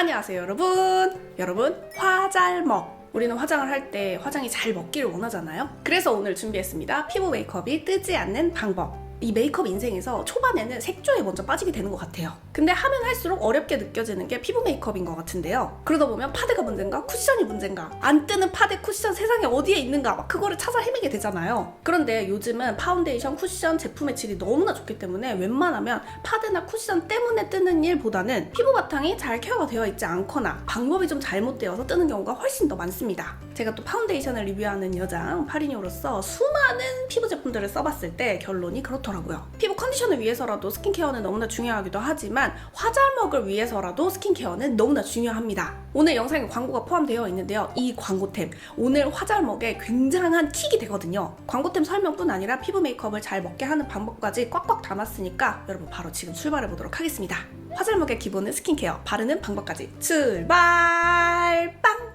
안녕하세요 여러분 화잘먹. 우리는 화장을 할 때 화장이 잘 먹기를 원하잖아요. 그래서 오늘 준비했습니다. 피부 메이크업이 뜨지 않는 방법. 이 메이크업 인생에서 초반에는 색조에 먼저 빠지게 되는 것 같아요. 근데 하면 할수록 어렵게 느껴지는 게 피부 메이크업인 것 같은데요. 그러다 보면 파데가 문제인가? 쿠션이 문제인가? 안 뜨는 파데 쿠션 세상에 어디에 있는가? 막 그거를 찾아 헤매게 되잖아요. 그런데 요즘은 파운데이션, 쿠션 제품의 질이 너무나 좋기 때문에 웬만하면 파데나 쿠션 때문에 뜨는 일보다는 피부 바탕이 잘 케어가 되어 있지 않거나 방법이 좀 잘못되어서 뜨는 경우가 훨씬 더 많습니다. 제가 또 파운데이션을 리뷰하는 여장 파리뇨로서 수많은 피부 제품들을 써봤을 때 결론이 그렇더라고요. 피부 컨디션을 위해서라도 스킨케어는 너무나 중요하기도 하지만 화잘먹을 위해서라도 스킨케어는 너무나 중요합니다. 오늘 영상에 광고가 포함되어 있는데요. 이 광고템 오늘 화잘먹에 굉장한 킥이 되거든요. 광고템 설명뿐 아니라 피부 메이크업을 잘 먹게 하는 방법까지 꽉꽉 담았으니까 여러분 바로 지금 출발해 보도록 하겠습니다. 화잘먹의 기본은 스킨케어, 바르는 방법까지 출발! 빵!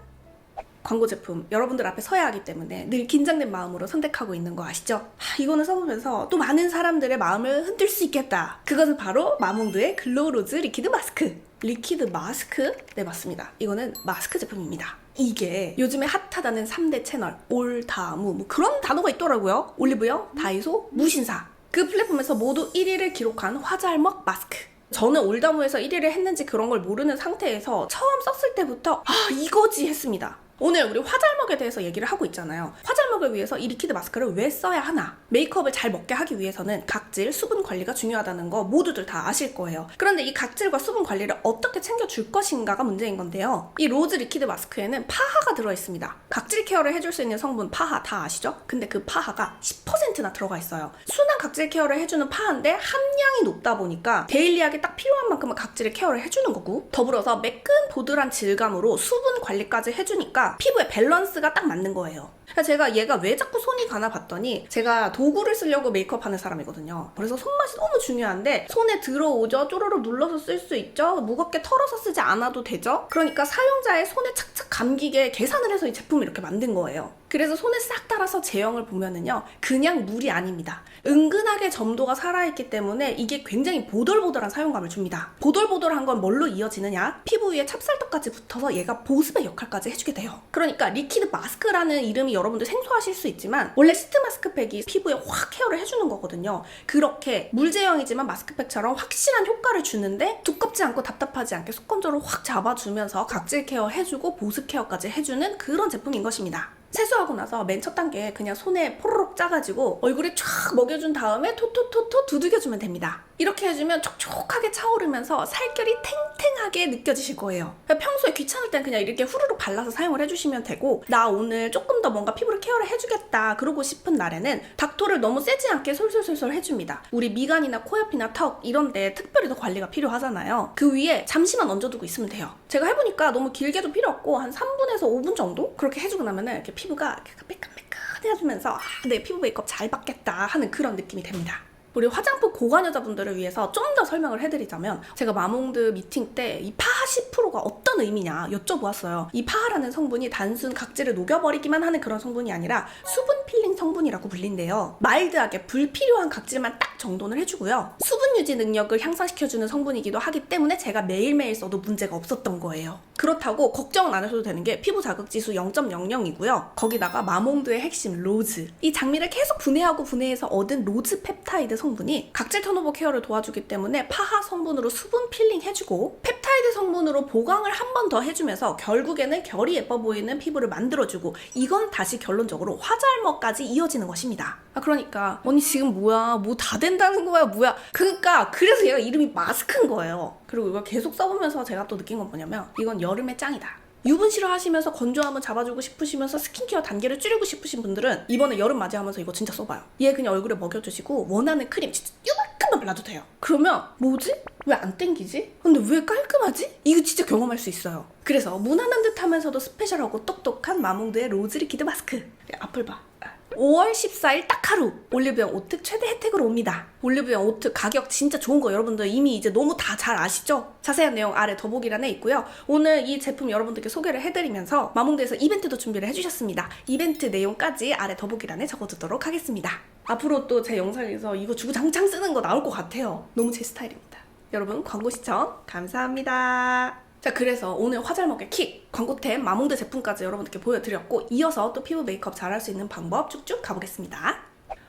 광고 제품 여러분들 앞에 서야 하기 때문에 늘 긴장된 마음으로 선택하고 있는 거 아시죠? 이거는 써보면서 또 많은 사람들의 마음을 흔들 수 있겠다. 그것은 바로 마몽드의 글로우 로즈 리퀴드 마스크. 리퀴드 마스크? 네, 맞습니다. 이거는 마스크 제품입니다. 이게 요즘에 핫하다는 3대 채널 올다무 뭐 그런 단어가 있더라고요. 올리브영, 다이소, 무신사. 그 플랫폼에서 모두 1위를 기록한 화잘먹 마스크. 저는 올다무에서 1위를 했는지 그런 걸 모르는 상태에서 처음 썼을 때부터 이거지 했습니다. 오늘 우리 화잘먹에 대해서 얘기를 하고 있잖아요. 화잘먹을 위해서 이 리퀴드 마스크를 왜 써야 하나? 메이크업을 잘 먹게 하기 위해서는 각질, 수분 관리가 중요하다는 거 모두들 다 아실 거예요. 그런데 이 각질과 수분 관리를 어떻게 챙겨줄 것인가가 문제인 건데요. 이 로즈 리퀴드 마스크에는 파하가 들어있습니다. 각질 케어를 해줄 수 있는 성분 파하 다 아시죠? 근데 그 파하가 10%나 들어가 있어요. 순한 각질 케어를 해주는 파하인데 함량이 높다 보니까 데일리하게 딱 필요한 만큼은 각질을 케어를 해주는 거고, 더불어서 매끈보들한 질감으로 수분 관리까지 해주니까 피부의 밸런스가 딱 맞는 거예요. 그래서 제가 얘가 왜 자꾸 손이 가나 봤더니 제가 도구를 쓰려고 메이크업 하는 사람이거든요. 그래서 손맛이 너무 중요한데 손에 들어오죠? 쪼르르 눌러서 쓸 수 있죠? 무겁게 털어서 쓰지 않아도 되죠? 그러니까 사용자의 손에 착착 감기게 계산을 해서 이 제품을 이렇게 만든 거예요. 그래서 손에 싹 따라서 제형을 보면은요, 그냥 물이 아닙니다. 은근하게 점도가 살아있기 때문에 이게 굉장히 보들보들한 사용감을 줍니다. 보들보들한 건 뭘로 이어지느냐? 피부 위에 찹쌀떡까지 붙어서 얘가 보습의 역할까지 해주게 돼요. 그러니까 리퀴드 마스크라는 이름이 여러분들 생소하실 수 있지만 원래 시트 마스크팩이 피부에 확 케어를 해주는 거거든요. 그렇게 물 제형이지만 마스크팩처럼 확실한 효과를 주는데 두껍지 않고 답답하지 않게 속건조를 확 잡아주면서 각질 케어 해주고 보습 케어까지 해주는 그런 제품인 것입니다. 세수하고 나서 맨 첫 단계 그냥 손에 포로록 짜가지고 얼굴에 쫙 먹여준 다음에 토토토토 두들겨주면 됩니다. 이렇게 해주면 촉촉하게 차오르면서 살결이 탱탱하게 느껴지실 거예요. 평소에 귀찮을 땐 그냥 이렇게 후루룩 발라서 사용을 해주시면 되고, 나 오늘 조금 더 뭔가 피부를 케어를 해주겠다 그러고 싶은 날에는 닥토를 너무 세지 않게 솔솔솔솔 해줍니다. 우리 미간이나 코 옆이나 턱 이런 데 특별히 더 관리가 필요하잖아요. 그 위에 잠시만 얹어두고 있으면 돼요. 제가 해보니까 너무 길게도 필요 없고 한 3분에서 5분 정도? 그렇게 해주고 나면은 이렇게 피부가 매끈매끈해지면서 내 피부 메이크업 잘 받겠다 하는 그런 느낌이 됩니다. 우리 화장품 고관 여자분들을 위해서 좀 더 설명을 해드리자면, 제가 마몽드 미팅 때 이 파하 10%가 어떤 의미냐 여쭤보았어요. 이 파하라는 성분이 단순 각질을 녹여버리기만 하는 그런 성분이 아니라 수분 필링 성분이라고 불린대요. 마일드하게 불필요한 각질만 딱 정돈을 해주고요. 수분 유지 능력을 향상시켜주는 성분이기도 하기 때문에 제가 매일매일 써도 문제가 없었던 거예요. 그렇다고 걱정은 안 하셔도 되는 게 피부 자극지수 0.00이고요. 거기다가 마몽드의 핵심 로즈, 이 장미를 계속 분해해서 얻은 로즈 펩타이드 성분이 각질 턴오버 케어를 도와주기 때문에 파하 성분으로 수분 필링 해주고, 펩타이드 성분으로 보강을 한 번 더 해주면서 결국에는 결이 예뻐 보이는 피부를 만들어주고, 이건 다시 결론적으로 화잘먹까지 이어지는 것입니다. 그러니까 언니 지금 뭐야, 뭐 다 된다는 거야 뭐야. 그래서 얘가 이름이 마스크인 거예요. 그리고 이걸 계속 써보면서 제가 또 느낀 건 뭐냐면, 이건 여름의 짱이다. 유분 싫어하시면서 건조함을 잡아주고 싶으시면서 스킨케어 단계를 줄이고 싶으신 분들은 이번에 여름 맞이하면서 이거 진짜 써봐요. 얘 그냥 얼굴에 먹여주시고 원하는 크림 진짜 요만큼만 발라도 돼요. 그러면 뭐지? 왜 안 땡기지? 근데 왜 깔끔하지? 이거 진짜 경험할 수 있어요. 그래서 무난한 듯 하면서도 스페셜하고 똑똑한 마몽드의 로즈 리퀴드 마스크. 앞을 봐. 5월 14일 딱 하루 올리브영 오특 최대 혜택으로 옵니다. 올리브영 오특 가격 진짜 좋은 거 여러분들 이미 이제 너무 다 잘 아시죠? 자세한 내용 아래 더보기란에 있고요. 오늘 이 제품 여러분들께 소개를 해드리면서 마몽드에서 이벤트도 준비를 해주셨습니다. 이벤트 내용까지 아래 더보기란에 적어두도록 하겠습니다. 앞으로 또 제 영상에서 이거 주구장창 쓰는 거 나올 것 같아요. 너무 제 스타일입니다. 여러분 광고 시청 감사합니다. 자, 그래서 오늘 화잘먹의 킥, 광고템, 마몽드 제품까지 여러분들께 보여드렸고, 이어서 또 피부 메이크업 잘할 수 있는 방법 쭉쭉 가보겠습니다.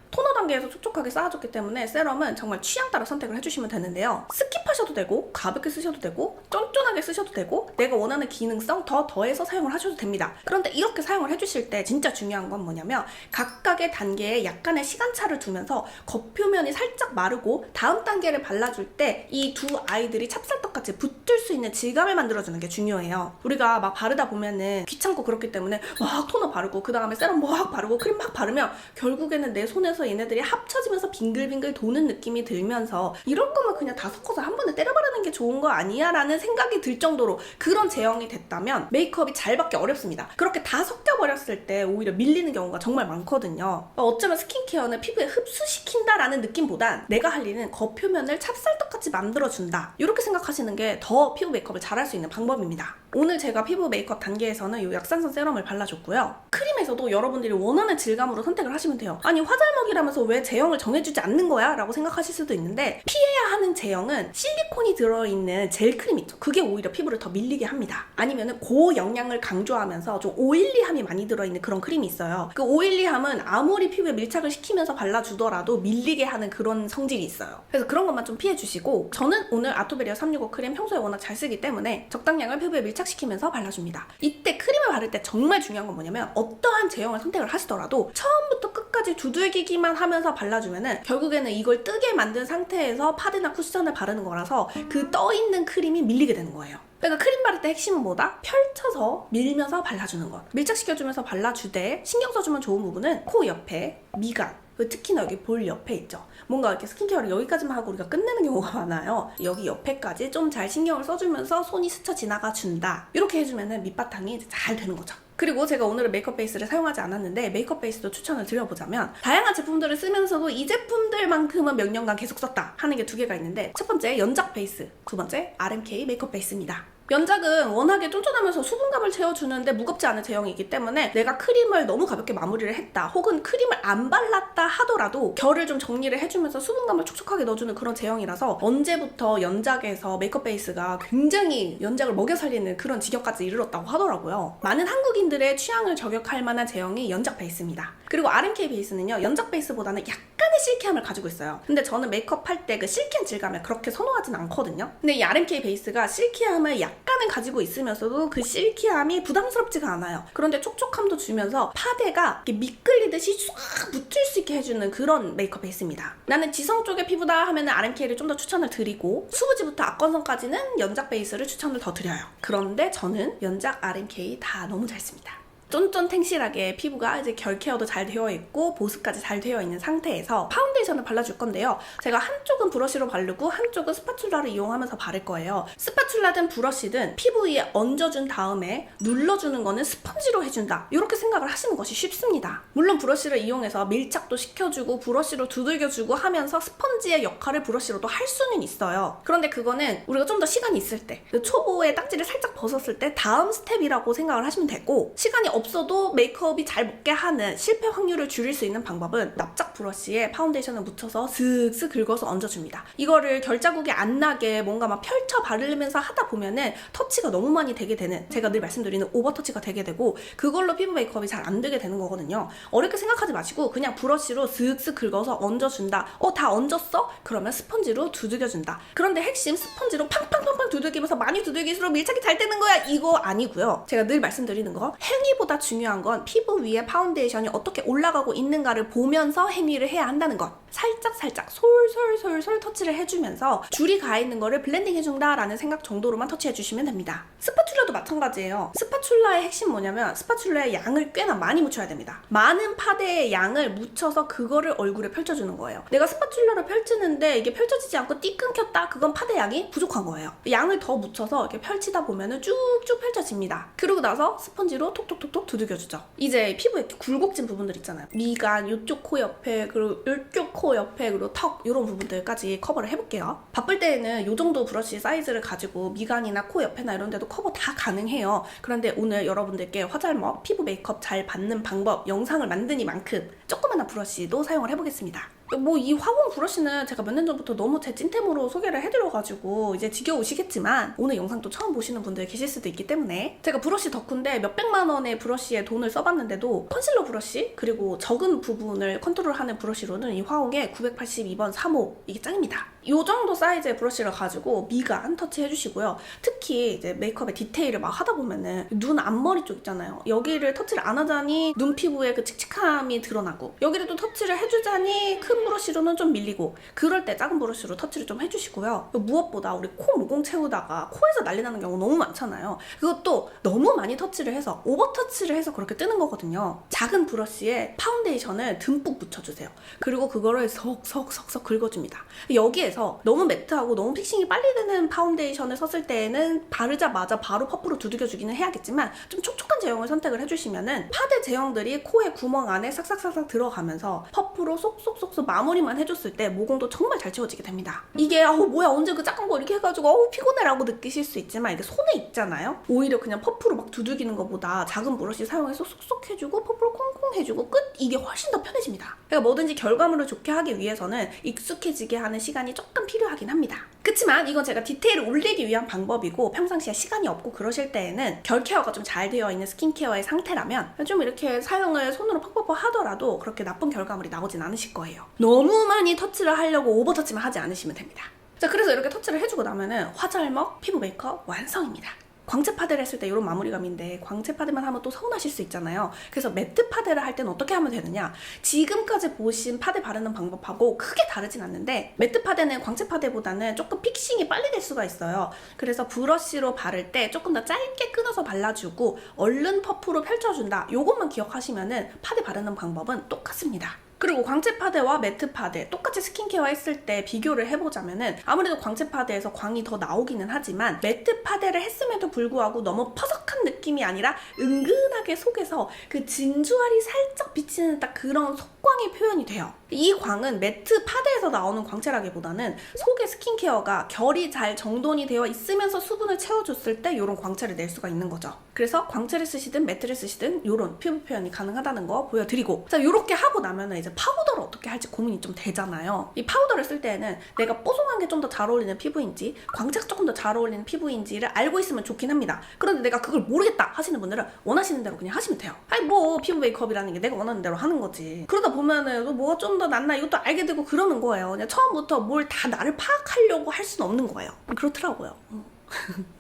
토너 단계에서 촉촉하게 쌓아줬기 때문에 세럼은 정말 취향 따라 선택을 해주시면 되는데요. 스킵하셔도 되고, 가볍게 쓰셔도 되고, 쫀쫀하게 쓰셔도 되고, 내가 원하는 기능성 더해서 사용을 하셔도 됩니다. 그런데 이렇게 사용을 해주실 때 진짜 중요한 건 뭐냐면 각각의 단계에 약간의 시간차를 두면서 겉표면이 살짝 마르고 다음 단계를 발라줄 때 이 두 아이들이 찹쌀떡같이 붙을 수 있는 질감을 만들어주는 게 중요해요. 우리가 막 바르다 보면은 귀찮고 그렇기 때문에 막 토너 바르고 그 다음에 세럼 막 바르고 크림 막 바르면 결국에는 내 손에서 얘네들이 합쳐지면서 빙글빙글 도는 느낌이 들면서 이런 거면 그냥 다 섞어서 한 번에 때려 바르는 게 좋은 거 아니야? 라는 생각이 들 정도로 그런 제형이 됐다면 메이크업이 잘 받기 어렵습니다. 그렇게 다 섞여버렸을 때 오히려 밀리는 경우가 정말 많거든요. 어쩌면 스킨케어는 피부에 흡수시킨다라는 느낌보단 내가 할 일은 겉표면을 찹쌀떡같이 만들어준다. 이렇게 생각하시는 게 더 피부 메이크업을 잘할 수 있는 방법입니다. 오늘 제가 피부 메이크업 단계에서는 이 약산성 세럼을 발라줬고요. 크림에서도 여러분들이 원하는 질감으로 선택을 하시면 돼요. 아니 화잘먹이라면서 왜 제형을 정해주지 않는 거야? 라고 생각하실 수도 있는데 피해야 하는 제형은 실리콘이 들어있는 젤 크림 있죠. 그게 오히려 피부를 더 밀리게 합니다. 아니면은 고영양을 강조하면서 좀 오일리함이 많이 들어있는 그런 크림이 있어요. 그 오일리함은 아무리 피부에 밀착을 시키면서 발라주더라도 밀리게 하는 그런 성질이 있어요. 그래서 그런 것만 좀 피해주시고 저는 오늘 아토베리아 365 크림 평소에 워낙 잘 쓰기 때문에 적당량을 피부에 밀착시키면서 발라줍니다. 이때 크림을 바를 때 정말 중요한 건 뭐냐면 어떠한 제형을 선택을 하시더라도 처음부터 끝까지 두들기기만 하면서 발라주면은 결국에는 이걸 뜨게 만든 상태에서 파데나 쿠션을 바르는 거라서 그 떠있는 크림이 밀리게 되는 거예요. 그러니까 크림 바를 때 핵심은 뭐다? 펼쳐서 밀면서 발라주는 것. 밀착시켜주면서 발라주되 신경 써주면 좋은 부분은 코 옆에, 미간, 특히나 여기 볼 옆에 있죠. 뭔가 이렇게 스킨케어를 여기까지만 하고 우리가 끝내는 경우가 많아요. 여기 옆에까지 좀 잘 신경을 써주면서 손이 스쳐 지나가 준다. 이렇게 해주면 밑바탕이 이제 잘 되는 거죠. 그리고 제가 오늘은 메이크업 베이스를 사용하지 않았는데 메이크업 베이스도 추천을 드려보자면 다양한 제품들을 쓰면서도 이 제품들만큼은 몇 년간 계속 썼다 하는 게 두 개가 있는데 첫 번째 연작 베이스, 두 번째 RMK 메이크업 베이스입니다. 연작은 워낙에 쫀쫀하면서 수분감을 채워주는데 무겁지 않은 제형이기 때문에 내가 크림을 너무 가볍게 마무리를 했다 혹은 크림을 안 발랐다 하더라도 결을 좀 정리를 해주면서 수분감을 촉촉하게 넣어주는 그런 제형이라서 언제부터 연작에서 메이크업 베이스가 굉장히 연작을 먹여 살리는 그런 지경까지 이르렀다고 하더라고요. 많은 한국인들의 취향을 저격할 만한 제형이 연작 베이스입니다. 그리고 RMK 베이스는요 연작 베이스보다는 약간의 실키함을 가지고 있어요. 근데 저는 메이크업 할 때 그 실키한 질감을 그렇게 선호하진 않거든요. 근데 이 RMK 베이스가 실키함을 약간은 가지고 있으면서도 그 실키함이 부담스럽지가 않아요. 그런데 촉촉함도 주면서 파데가 이렇게 미끌리듯이 쫙 붙을 수 있게 해주는 그런 메이크업 베이스입니다. 나는 지성 쪽의 피부다 하면 RMK를 좀 더 추천을 드리고 수부지부터 악건성까지는 연작 베이스를 추천을 더 드려요. 그런데 저는 연작 RMK 다 너무 잘 씁니다. 쫀쫀 탱실하게 피부가 이제 결 케어도 잘 되어 있고 보습까지 잘 되어 있는 상태에서 파운데이션을 발라줄 건데요. 제가 한쪽은 브러쉬로 바르고 한쪽은 스파츌라를 이용하면서 바를 거예요. 스파츌라든 브러쉬든 피부 위에 얹어준 다음에 눌러주는 거는 스펀지로 해준다. 이렇게 생각을 하시는 것이 쉽습니다. 물론 브러쉬를 이용해서 밀착도 시켜주고 브러쉬로 두들겨주고 하면서 스펀지의 역할을 브러쉬로도 할 수는 있어요. 그런데 그거는 우리가 좀 더 시간이 있을 때 초보의 딱지를 살짝 벗었을 때 다음 스텝이라고 생각을 하시면 되고 시간이 없어도 메이크업이 잘 먹게 하는 실패 확률을 줄일 수 있는 방법은 납작 브러쉬에 파운데이션을 묻혀서 슥슥 긁어서 얹어줍니다. 이거를 결자국이 안 나게 뭔가 막 펼쳐 바르면서 하다 보면은 터치가 너무 많이 되게 되는 제가 늘 말씀드리는 오버 터치가 되게 되고 그걸로 피부 메이크업이 잘 안 되게 되는 거거든요. 어렵게 생각하지 마시고 그냥 브러쉬로 슥슥 긁어서 얹어준다. 다 얹었어? 그러면 스펀지로 두들겨준다. 그런데 핵심 스펀지로 팡팡팡팡 두들기면서 많이 두들기수록 밀착이 잘 되는 거야 이거 아니고요. 제가 늘 말씀드리는 거 행위보다 중요한 건 피부 위에 파운데이션이 어떻게 올라가고 있는가를 보면서 행위를 해야 한다는 것. 살짝 솔솔솔솔 터치를 해주면서 줄이 가 있는 거를 블렌딩 해준다라는 생각 정도로만 터치해주시면 됩니다. 스파츌라도 마찬가지예요. 스파츌라의 핵심 뭐냐면 스파츌라의 양을 꽤나 많이 묻혀야 됩니다. 많은 파데의 양을 묻혀서 그거를 얼굴에 펼쳐주는 거예요. 내가 스파츌라를 펼치는데 이게 펼쳐지지 않고 띠 끊겼다? 그건 파데 양이 부족한 거예요. 양을 더 묻혀서 이렇게 펼치다 보면은 쭉쭉 펼쳐집니다. 그러고 나서 스펀지로 톡톡톡톡 두들겨주죠. 이제 피부에 이렇게 굴곡진 부분들 있잖아요. 미간, 이쪽 코 옆에, 그리고 이쪽 코 옆에, 그리고 턱 이런 부분들까지 커버를 해볼게요. 바쁠 때에는 이 정도 브러쉬 사이즈를 가지고 미간이나 코 옆에나 이런 데도 커버 다 가능해요. 그런데 오늘 여러분들께 화잘먹 피부 메이크업 잘 받는 방법 영상을 만드니만큼 조그마한 브러쉬도 사용을 해보겠습니다. 뭐 이 화공 브러쉬는 제가 몇 년 전부터 너무 제 찐템으로 소개를 해드려가지고 이제 지겨우시겠지만 오늘 영상도 처음 보시는 분들 계실 수도 있기 때문에 제가 브러쉬 덕후인데 몇백만 원의 브러쉬에 돈을 써봤는데도 컨실러 브러쉬 그리고 적은 부분을 컨트롤하는 브러쉬로는 이 화공의 982번 3호 이게 짱입니다. 이 정도 사이즈의 브러쉬를 가지고 미간 터치해주시고요. 특히 이제 메이크업의 디테일을 막 하다 보면은 눈 앞머리 쪽 있잖아요. 여기를 터치를 안 하자니 눈 피부에 그 칙칙함이 드러나고 여기를 또 터치를 해주자니 큰 브러쉬로는 좀 밀리고 그럴 때 작은 브러쉬로 터치를 좀 해주시고요. 무엇보다 우리 코 모공 채우다가 코에서 난리 나는 경우 너무 많잖아요. 그것도 너무 많이 터치를 해서 오버 터치를 해서 그렇게 뜨는 거거든요. 작은 브러쉬에 파운데이션을 듬뿍 묻혀주세요. 그리고 그거를 석석석석 긁어줍니다. 여기에서 너무 매트하고 너무 픽싱이 빨리 되는 파운데이션을 썼을 때에는 바르자마자 바로 퍼프로 두들겨주기는 해야겠지만 좀 촉촉한 제형을 선택을 해주시면은 파데 제형들이 코의 구멍 안에 싹싹싹싹 들어가면서 퍼프로 쏙쏙쏙쏙 마무리만 해줬을 때 모공도 정말 잘 채워지게 됩니다. 이게 뭐야 언제 그 작은 거 이렇게 해가지고 피곤해라고 느끼실 수 있지만 이게 손에 있잖아요. 오히려 그냥 퍼프로 막 두들기는 것보다 작은 브러쉬 사용해서 쏙쏙 해주고 퍼프로 콩콩 해주고 끝! 이게 훨씬 더 편해집니다. 그러니까 뭐든지 결과물을 좋게 하기 위해서는 익숙해지게 하는 시간이 조금 필요하긴 합니다. 그치만 이건 제가 디테일을 올리기 위한 방법이고 평상시에 시간이 없고 그러실 때에는 결 케어가 좀 잘 되어 있는 스킨케어의 상태라면 좀 이렇게 사용을 손으로 팍팍팍 하더라도 그렇게 나쁜 결과물이 나오진 않으실 거예요. 너무 많이 터치를 하려고 오버 터치만 하지 않으시면 됩니다. 자, 그래서 이렇게 터치를 해주고 나면은 화잘먹 피부 메이크업 완성입니다. 광채 파데를 했을 때 이런 마무리감인데 광채 파데만 하면 또 서운하실 수 있잖아요. 그래서 매트 파데를 할 때는 어떻게 하면 되느냐, 지금까지 보신 파데 바르는 방법하고 크게 다르진 않는데 매트 파데는 광채 파데보다는 조금 픽싱이 빨리 될 수가 있어요. 그래서 브러쉬로 바를 때 조금 더 짧게 끊어서 발라주고 얼른 퍼프로 펼쳐준다, 요것만 기억하시면은 파데 바르는 방법은 똑같습니다. 그리고 광채 파데와 매트 파데 똑같이 스킨케어 했을 때 비교를 해보자면은 아무래도 광채 파데에서 광이 더 나오기는 하지만 매트 파데를 했음에도 불구하고 너무 퍼석한 느낌이 아니라 은근하게 속에서 그 진주알이 살짝 비치는 딱 그런 속광이 표현이 돼요. 이 광은 매트 파데에서 나오는 광채라기보다는 속의 스킨케어가 결이 잘 정돈이 되어 있으면서 수분을 채워줬을 때 이런 광채를 낼 수가 있는 거죠. 그래서 광채를 쓰시든 매트를 쓰시든 이런 피부 표현이 가능하다는 거 보여드리고, 자, 이렇게 하고 나면은 이제 파우더를 어떻게 할지 고민이 좀 되잖아요. 이 파우더를 쓸 때는 내가 뽀송한 게 좀 더 잘 어울리는 피부인지 광채가 조금 더 잘 어울리는 피부인지를 알고 있으면 좋긴 합니다. 그런데 내가 그걸 모르겠다 하시는 분들은 원하시는 대로 그냥 하시면 돼요. 아니 뭐 피부 메이크업이라는 게 내가 원하는 대로 하는 거지. 그러다 보면은 뭐가 좀 더 낫나 이것도 알게 되고 그러는 거예요. 그냥 처음부터 뭘 다 나를 파악하려고 할 수는 없는 거예요. 그렇더라고요.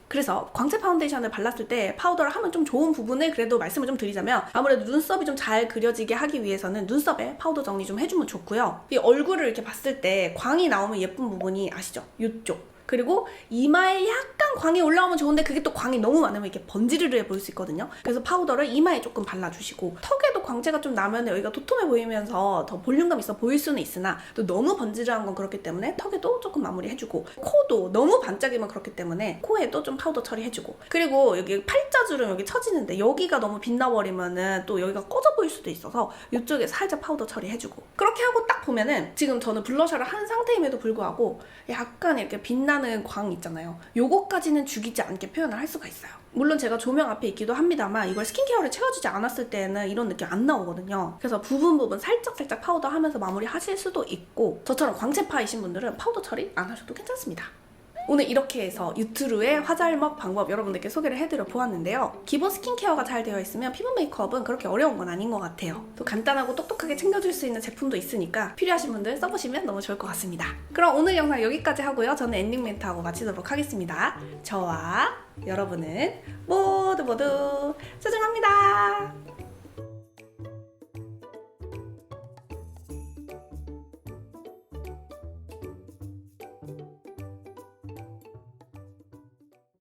그래서 광채 파운데이션을 발랐을 때 파우더를 하면 좀 좋은 부분을 그래도 말씀을 좀 드리자면, 아무래도 눈썹이 좀 잘 그려지게 하기 위해서는 눈썹에 파우더 정리 좀 해주면 좋고요. 이 얼굴을 이렇게 봤을 때 광이 나오면 예쁜 부분이 아시죠? 이쪽. 그리고 이마에 약간 광이 올라오면 좋은데 그게 또 광이 너무 많으면 이렇게 번지르르해 보일 수 있거든요. 그래서 파우더를 이마에 조금 발라주시고, 턱에도 광채가 좀 나면 여기가 도톰해 보이면서 더 볼륨감 있어 보일 수는 있으나 또 너무 번지르한 건 그렇기 때문에 턱에도 조금 마무리해주고, 코도 너무 반짝이면 그렇기 때문에 코에도 좀 파우더 처리해주고, 그리고 여기 팔자주름 여기 처지는데 여기가 너무 빛나버리면은 또 여기가 꺼져 보일 수도 있어서 이쪽에 살짝 파우더 처리해주고, 그렇게 하고 딱 보면은 지금 저는 블러셔를 한 상태임에도 불구하고 약간 이렇게 빛나는 광 있잖아요. 요거까지는 죽이지 않게 표현을 할 수가 있어요. 물론 제가 조명 앞에 있기도 합니다만 이걸 스킨케어를 채워주지 않았을 때는 이런 느낌 안 나오거든요. 그래서 부분 살짝 파우더 하면서 마무리 하실 수도 있고, 저처럼 광채파이신 분들은 파우더 처리 안 하셔도 괜찮습니다. 오늘 이렇게 해서 유트루의 화잘먹 방법 여러분들께 소개를 해드려 보았는데요. 기본 스킨케어가 잘 되어 있으면 피부 메이크업은 그렇게 어려운 건 아닌 것 같아요. 또 간단하고 똑똑하게 챙겨줄 수 있는 제품도 있으니까 필요하신 분들 써보시면 너무 좋을 것 같습니다. 그럼 오늘 영상 여기까지 하고요. 저는 엔딩 멘트하고 마치도록 하겠습니다. 저와 여러분은 모두 소중합니다.